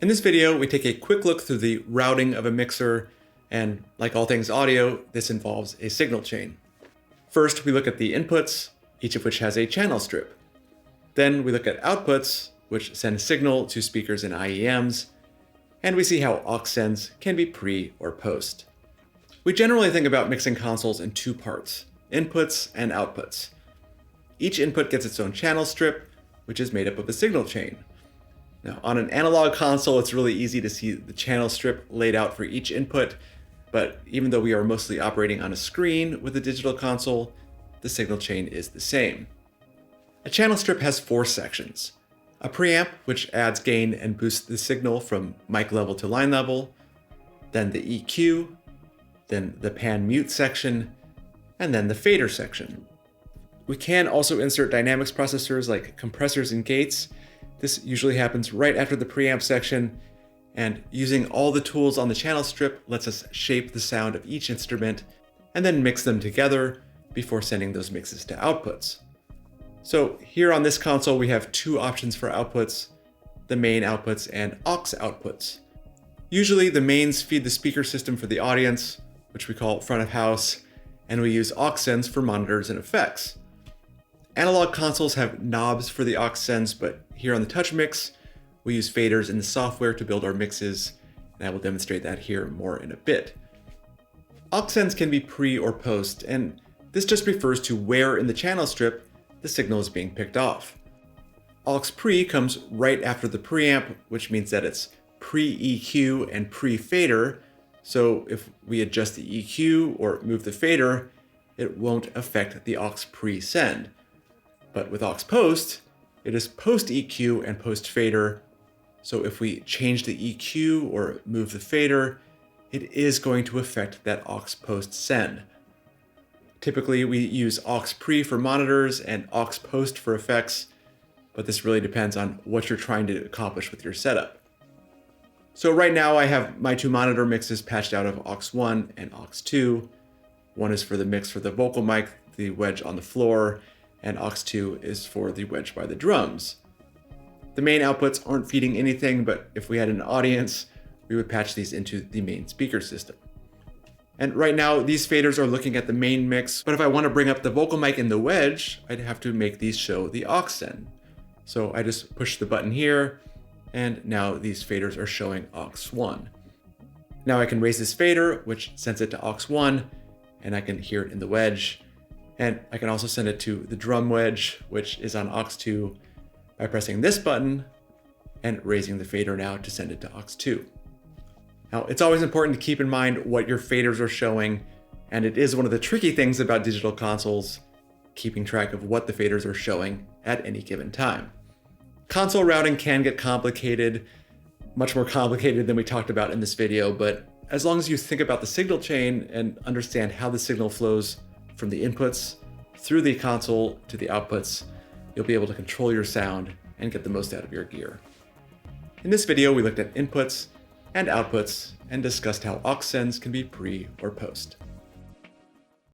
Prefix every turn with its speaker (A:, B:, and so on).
A: In this video, we take a quick look through the routing of a mixer, and like all things audio, this involves a signal chain. First, we look at the inputs, each of which has a channel strip. Then we look at outputs, which send signal to speakers and IEMs, and we see how aux sends can be pre or post. We generally think about mixing consoles in two parts, inputs and outputs. Each input gets its own channel strip, which is made up of a signal chain. Now, on an analog console, it's really easy to see the channel strip laid out for each input, but even though we are mostly operating on a screen with a digital console, the signal chain is the same. A channel strip has four sections: a preamp, which adds gain and boosts the signal from mic level to line level, then the EQ, then the pan mute section, and then the fader section. We can also insert dynamics processors like compressors and gates. This usually happens right after the preamp section, and using all the tools on the channel strip lets us shape the sound of each instrument and then mix them together before sending those mixes to outputs. So here on this console, we have two options for outputs: the main outputs and aux outputs. Usually the mains feed the speaker system for the audience, which we call front of house, and we use aux sends for monitors and effects. Analog consoles have knobs for the aux sends, but here on the Touch Mix, we use faders in the software to build our mixes, and I will demonstrate that here more in a bit. Aux sends can be pre or post, and this just refers to where in the channel strip the signal is being picked off. Aux pre comes right after the preamp, which means that it's pre-EQ and pre-fader, so if we adjust the EQ or move the fader, it won't affect the aux pre send. But with aux post, it is post EQ and post fader, so if we change the EQ or move the fader, it is going to affect that aux post send. Typically we use aux pre for monitors and aux post for effects, but this really depends on what you're trying to accomplish with your setup. So right now I have my two monitor mixes patched out of aux 1 and aux 2. One is for the mix for the vocal mic, the wedge on the floor, and aux 2 is for the wedge by the drums. The main outputs aren't feeding anything, but if we had an audience, we would patch these into the main speaker system. And right now, these faders are looking at the main mix, but if I want to bring up the vocal mic in the wedge, I'd have to make these show the aux send. So I just push the button here, and now these faders are showing aux 1. Now I can raise this fader, which sends it to aux 1, and I can hear it in the wedge. And I can also send it to the drum wedge, which is on aux 2, by pressing this button and raising the fader now to send it to aux 2. Now, it's always important to keep in mind what your faders are showing, and it is one of the tricky things about digital consoles, keeping track of what the faders are showing at any given time. Console routing can get complicated, much more complicated than we talked about in this video, but as long as you think about the signal chain and understand how the signal flows from the inputs through the console to the outputs, you'll be able to control your sound and get the most out of your gear. In this video, we looked at inputs and outputs and discussed how aux sends can be pre or post.